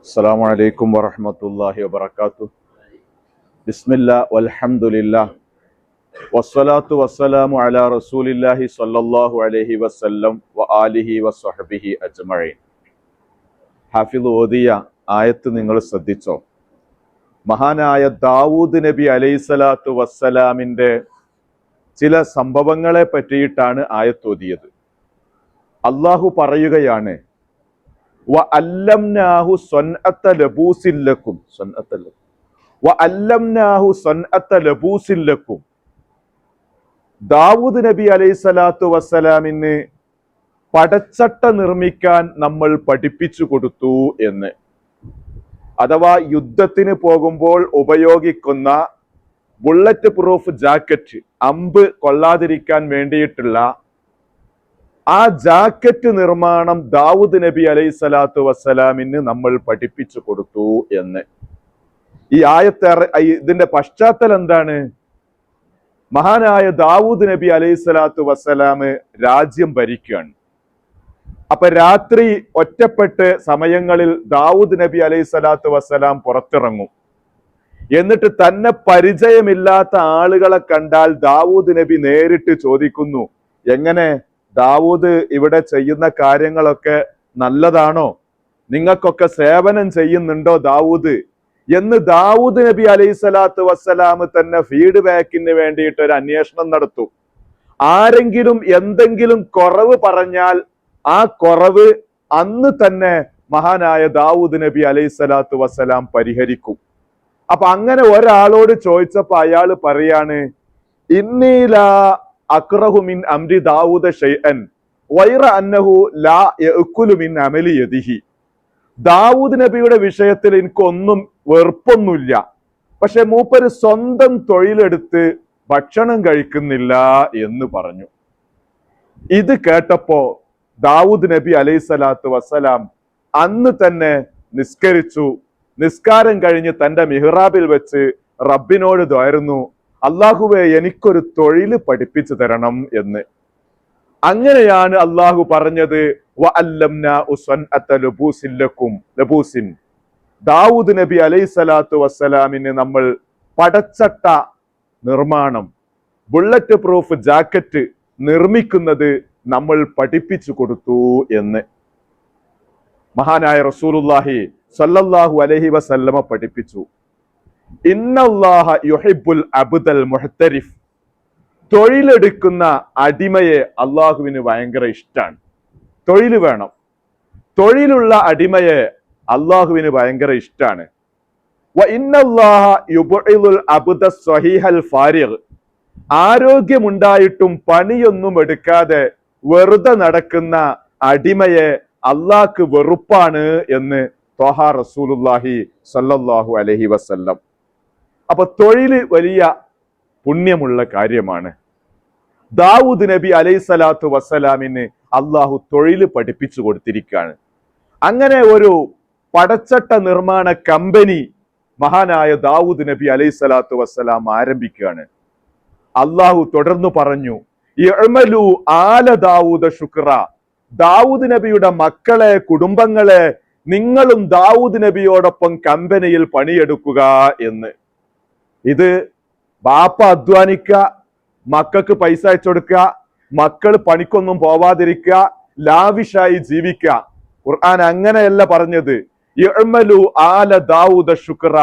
അസ്സലാമു അലൈക്കും വറഹ്മത്തുള്ളാഹി വബറകാതുഹു. ബിസ്മില്ലാ വൽഹംദുലില്ലാ വസ്സലാത്തു വസ്സലാമു അലാ റസൂലില്ലാഹി സ്വല്ലല്ലാഹു അലൈഹി വസല്ലം വ ആലിഹി വസ്വഹ്ബിഹി അജ്മഈൻ. ഹാഫിള് ഓതിയ ആയത്ത് നിങ്ങൾ ശ്രദ്ധിച്ചോ? മഹാനായ ദാവൂദ് നബി അലൈഹിസ്സലാത്തു വസ്സലാമിന്റെ ചില സംഭവങ്ങളെ പറ്റിയിട്ടാണ് ആയത്ത് ഓതിയത്. അള്ളാഹു പറയുകയാണ്, വഅല്ലംനാഹു സ്വൻഅത ലബൂസിൻ ലക്കും വഅല്ലംനാഹു സ്വൻഅത ലബൂസിൻ ലക്കും. ദാവൂദ് നബി അലൈഹിസ്സലാത്തു വസ്സലാമിന് പടച്ചട്ട നിർമ്മിക്കാൻ നമ്മൾ പഠിപ്പിച്ചു കൊടുത്തു എന്ന്. അഥവാ യുദ്ധത്തിന് പോകുമ്പോൾ ഉപയോഗിക്കുന്ന ബുള്ളറ്റ് പ്രൂഫ് ജാക്കറ്റ്, അമ്പ് കൊള്ളാതിരിക്കാൻ വേണ്ടിയിട്ടുള്ള ആ ജാക്കറ്റ് നിർമ്മാണം ദാവൂദ് നബി അലൈഹിസ്സലാത്തു വസ്സലാമിന് നമ്മൾ പഠിപ്പിച്ചു കൊടുത്തു എന്ന്. ഈ ഇതിന്റെ പശ്ചാത്തലം എന്താണ്? മഹാനായ ദാവൂദ് നബി അലൈഹിസ്സലാത്തു വസ്സലാം രാജ്യം ഭരിക്കുകയാണ്. അപ്പൊ രാത്രി ഒറ്റപ്പെട്ട് സമയങ്ങളിൽ ദാവൂദ് നബി അലൈഹിസ്സലാത്തു വസ്സലാം പുറത്തിറങ്ങും. എന്നിട്ട് തന്നെ പരിചയമില്ലാത്ത ആളുകളെ കണ്ടാൽ ദാവൂദ് നബി നേരിട്ട് ചോദിക്കുന്നു, എങ്ങനെ ദാവൂദ് ഇവിടെ ചെയ്യുന്ന കാര്യങ്ങളൊക്കെ നല്ലതാണോ? നിങ്ങൾക്കൊക്കെ സേവനം ചെയ്യുന്നുണ്ടോ ദാവൂദ് എന്ന് ദാവൂദ് നബി അലൈഹിസ്സലാത്തു വസ്സലാം തന്നെ ഫീഡ്ബാക്കിന് വേണ്ടിയിട്ട് ഒരു അന്വേഷണം നടത്തും. ആരെങ്കിലും എന്തെങ്കിലും കുറവ് പറഞ്ഞാൽ ആ കുറവ് അന്ന് തന്നെ മഹാനായ ദാവൂദ് നബി അലൈഹിസ്സലാത്തു വസ്സലാം പരിഹരിക്കും. അപ്പൊ അങ്ങനെ ഒരാളോട് ചോദിച്ചപ്പോ അയാൾ പറയാണ്, ഇന്നീലാ അക്റഹു മിൻ അംരി ദാവൂദ ഷൈഅൻ വൈറ അന്നഹു ലാ യഅകുലു മിൻ അമലി യദിഹി. ദാവൂദ് നബിയുടെ വിഷയത്തിൽ എനിക്കൊന്നും വെറുപ്പൊന്നുമില്ല, പക്ഷെ മൂപ്പര് സ്വന്തം തൊഴിലെടുത്ത് ഭക്ഷണം കഴിക്കുന്നില്ല എന്ന് പറഞ്ഞു. ഇത് കേട്ടപ്പോ ദാവൂദ് നബി അലൈഹിസ്സലാത്തു വസ്സലാം അന്ന് തന്നെ നിസ്കരിച്ചു. നിസ്കാരം കഴിഞ്ഞ് തന്റെ മിഹ്റാബിൽ വെച്ച് റബ്ബിനോട് ദ്വാരുന്നു, അള്ളാഹുവേ എനിക്കൊരു തൊഴിൽ പഠിപ്പിച്ചു തരണം എന്ന്. അങ്ങനെയാണ് അള്ളാഹു പറഞ്ഞത്, ദാവൂദ് നബി അലൈഹിസ്സലാത്തു വസ്സലാമിന് നമ്മൾ പടച്ചട്ട നിർമ്മാണം, ബുള്ളറ്റ് പ്രൂഫ് ജാക്കറ്റ് നിർമ്മിക്കുന്നത് നമ്മൾ പഠിപ്പിച്ചു കൊടുത്തു എന്ന് മഹാനായ റസൂലുള്ളാഹി സ്വല്ലല്ലാഹു അലൈഹി വസല്ലമ പഠിപ്പിച്ചു. ഇന്നല്ലാഹ യുഹിബ്ബുൽ അബ്ദൽ മുഹ്തരിഫ്. തൊഴിലെടുക്കുന്ന അടിമയെ അള്ളാഹുവിന് ഭയങ്കര ഇഷ്ടമാണ്. തൊഴിൽ വേണം. തൊഴിലുള്ള അടിമയെ അള്ളാഹുവിന് ഭയങ്കര ഇഷ്ടമാണ്. വ ഇന്നല്ലാഹ യുബ്ഇദുൽ അബ്ദ സ്വഹീഹൽ ഫാരിഗ്. ആരോഗ്യമുണ്ടായിട്ടും പണിയൊന്നും എടുക്കാതെ വെറുതെ നടക്കുന്ന അടിമയെ അള്ളാഹ്ക്ക് വെറുപ്പാണ് എന്ന് ത്വഹ റസൂലുള്ളാഹി സ്വല്ലല്ലാഹു അലൈഹി വസല്ലം. അപ്പൊ തൊഴില് വലിയ പുണ്യമുള്ള കാര്യമാണ്. ദാവൂദ് നബി അലൈഹിസ്സലാത്തു വസ്സലാമിന് അള്ളാഹു തൊഴില് പഠിപ്പിച്ചു കൊടുത്തിരിക്കുകയാണ്. അങ്ങനെ ഒരു പടച്ചട്ട നിർമ്മാണ കമ്പനി മഹാനായ ദാവൂദ് നബി അലൈഹിസ്സലാത്തു വസ്സലാം ആരംഭിക്കുകയാണ്. അള്ളാഹു തുടർന്നു പറഞ്ഞു, ഇഅ്മലു ആല ദാവൂദ ശുക്ര. ദാവൂദ് നബിയുടെ മക്കളെ, കുടുംബങ്ങളെ, നിങ്ങളും ദാവൂദ് നബിയോടൊപ്പം കമ്പനിയിൽ പണിയെടുക്കുക എന്ന്. ഇത് ബാപ്പ അധ്വാനിക്കുക, മക്കൾക്ക് പൈസ അയച്ചു കൊടുക്കുക, മക്കൾ പണിക്കൊന്നും പോവാതിരിക്കുക, ലാവിഷായി ജീവിക്കുക. ഖുർആൻ അങ്ങനെയല്ല പറഞ്ഞത്. ഇഅ്മലു ആല ദാവൂദ ശുക്ര.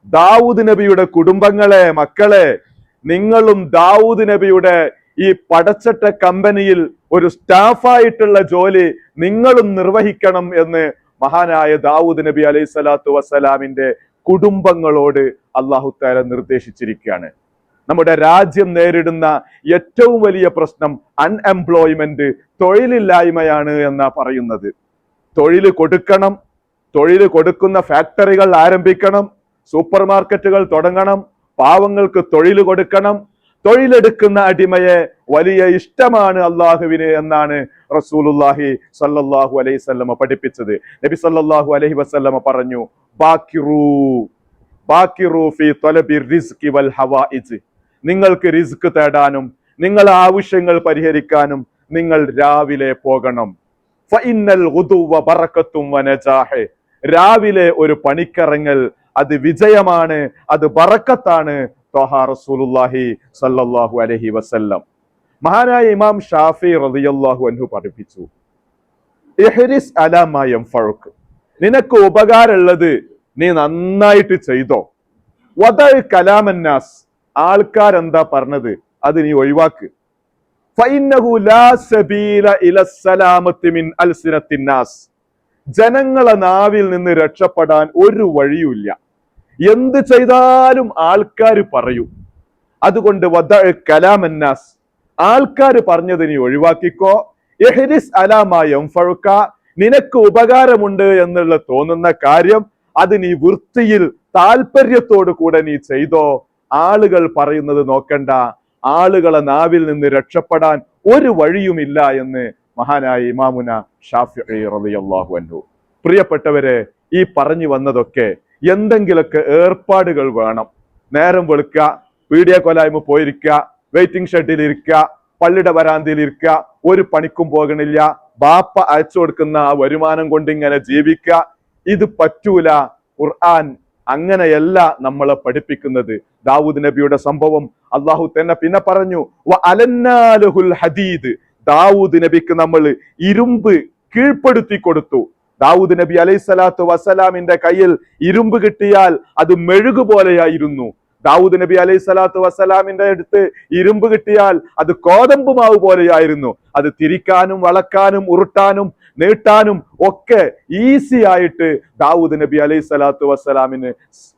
ദാവൂദ് നബിയുടെ കുടുംബങ്ങളെ, മക്കളെ, നിങ്ങളും ദാവൂദ് നബിയുടെ ഈ പടച്ചട്ട കമ്പനിയിൽ ഒരു സ്റ്റാഫായിട്ടുള്ള ജോലി നിങ്ങളും നിർവഹിക്കണം എന്ന് മഹാനായ ദാവൂദ് നബി അലൈഹിസ്സലാത്തു വസ്സലാമിന്റെ കുടുംബങ്ങളോട് അല്ലാഹു തആല നിർദ്ദേശിച്ചിരിക്കുകയാണ്. നമ്മുടെ രാജ്യം നേരിടുന്ന ഏറ്റവും വലിയ പ്രശ്നം അൺഎംപ്ലോയ്മെന്റ്, തൊഴിലില്ലായ്മയാണ് എന്നാ പറയുന്നത്. തൊഴിൽ കൊടുക്കണം. തൊഴിൽ കൊടുക്കുന്ന ഫാക്ടറികൾ ആരംഭിക്കണം, സൂപ്പർ മാർക്കറ്റുകൾ തുടങ്ങണം, പാവങ്ങൾക്ക് തൊഴിൽ കൊടുക്കണം. തൊഴിലെടുക്കുന്ന അടിമയെ വലിയ ഇഷ്ടമാണ് അള്ളാഹുവിന് എന്നാണ് റസൂലുള്ളാഹി സ്വല്ലല്ലാഹു അലൈഹി വസല്ലമ പഠിപ്പിച്ചത്. നബി സ്വല്ലല്ലാഹു അലൈഹി വസല്ലമ പറഞ്ഞു, ബാക്കിറു ഫീ ത്വലബി റിസ്ഖി വൽ ഹവായിജ്. നിങ്ങൾക്ക് റിസ്ക് തേടാനും നിങ്ങളുടെ ആവശ്യങ്ങൾ പരിഹരിക്കാനും നിങ്ങൾ രാവിലെ പോകണം. ഫഇന്നൽ ഗുദുവ ബറകത്തും വനജാഹ്. രാവിലെ ഒരു പണിക്കിറങ്ങൽ, അത് വിജയമാണ്, അത് ബറക്കത്താണ്. ത്വഹ റസൂലുള്ളാഹി സ്വല്ലല്ലാഹു അലൈഹി വസല്ലം. മഹാനായ ഇമാം ഷാഫി റളിയല്ലാഹു അൻഹു പഠിപ്പിച്ചു, ഇഹ്രിസ് അലാ മാ യൻഫഉക, നിനക്ക് ഉപകാരമുള്ളത് നീ നന്നായിട്ട് ചെയ്തോ. വദഅ കലാമന്നാസ്, ആൾക്കാരെന്താ പറഞ്ഞത് അത് നീ ഒഴിവാക്ക്. ഫഇന്നഹു ലാ സബീല ഇലസ്സലാമത്തി മിൻ അൽസിനത്തിന്നാസ്, ജനങ്ങളെ നാവിൽ നിന്ന് രക്ഷപ്പെടാൻ ഒരു വഴിയുമില്ല. എന്ത് ചെയ്താലും ആൾക്കാർ പറയും. അതുകൊണ്ട് വദഅ കലാമന്നാസ്, ആൾക്കാർ പറഞ്ഞത് നീ ഒഴിവാക്കിക്കോ. ഇഹ്രിസ് അലാ മാ യൻഫഉക, നിനക്ക് ഉപകാരമുണ്ട് എന്നുള്ള തോന്നുന്ന കാര്യം അത് നീ വൃത്തിയിൽ താല്പര്യത്തോടു കൂടെ നീ ചെയ്തോ. ആളുകൾ പറയുന്നത് നോക്കണ്ട, ആളുകളെ നാവിൽ നിന്ന് രക്ഷപ്പെടാൻ ഒരു വഴിയുമില്ല എന്ന് മഹാനായ ഇമാമുന ഷാഫിഈ റളിയല്ലാഹു അൻഹു. പ്രിയപ്പെട്ടവരെ, ഈ പറഞ്ഞു വന്നതൊക്കെ എന്തെങ്കിലൊക്കെ ഏർപ്പാടുകൾ വേണം. നേരം വെളുക്കുക, പീഡിയ കൊലായ്മ പോയിരിക്കുക, വെയിറ്റിംഗ് ഷെഡിൽ ഇരിക്കുക, പള്ളിയുടെ വരാന്തയിൽ ഇരിക്കുക, ഒരു പണിക്കും പോകണില്ല, ബാപ്പ അയച്ചു കൊടുക്കുന്ന ആ വരുമാനം കൊണ്ട് ഇങ്ങനെ ജീവിക്കുക, ഇത് പറ്റൂല. ഖുർആൻ അങ്ങനെയല്ല നമ്മളെ പഠിപ്പിക്കുന്നത്. ദാവൂദ് നബിയുടെ സംഭവം അള്ളാഹു തന്നെ പിന്നെ പറഞ്ഞു, വഅലന്നാലഹുൽ ഹദീദ്, ദാവൂദ് നബിക്ക് നമ്മൾ ഇരുമ്പ് കീഴ്പ്പെടുത്തി കൊടുത്തു. ദാവൂദ് നബി അലൈഹിസ്സലാത്തു വസ്സലാമിന്റെ കയ്യിൽ ഇരുമ്പ് കിട്ടിയാൽ അത് മെഴുകു പോലെയായിരുന്നു. ദാവൂദ് നബി അലൈഹിസ്സലാത്തു വസ്സലാമിന്റെ അടുത്ത് ഇരുമ്പ് കിട്ടിയാൽ അത് കോതമ്പ് മാവ് പോലെയായിരുന്നു. അത് തിരിക്കാനും വളക്കാനും ഉരുട്ടാനും നീട്ടാനും ഒക്കെ ഈസി ആയിട്ട് ദാവൂദ് നബി അലൈഹിസ്സലാത്തു വസ്സലാമിന്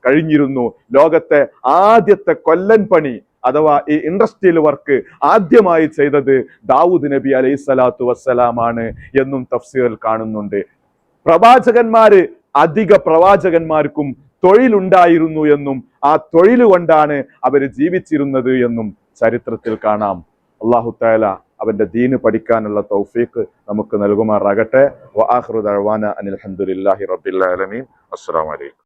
കഴിഞ്ഞിരുന്നു. ലോകത്തെ ആദ്യത്തെ കൊല്ലൻ പണി അഥവാ ഈ ഇൻഡസ്ട്രിയൽ വർക്ക് ആദ്യമായി ചെയ്തത് ദാവൂദ് നബി അലൈഹിസ്സലാത്തു വസ്സലാമാണ് എന്നും തഫ്സീറിൽ കാണുന്നുണ്ട്. പ്രവാചകന്മാര് അധിക പ്രവാചകന്മാർക്കും തൊഴിലുണ്ടായിരുന്നു എന്നും ആ തൊഴിൽ കൊണ്ടാണ് അവര് ജീവിച്ചിരുന്നത് എന്നും ചരിത്രത്തിൽ കാണാം. അല്ലാഹു തആല അവന്റെ ദീന് പഠിക്കാനുള്ള തൗഫീഖ് നമുക്ക് നൽകുമാറാകട്ടെ. വആഖിറു ദഅവാന അനിൽ ഹംദുലില്ലാഹി റബ്ബിൽ ആലമീൻ. അസ്സലാമു അലൈക്കും.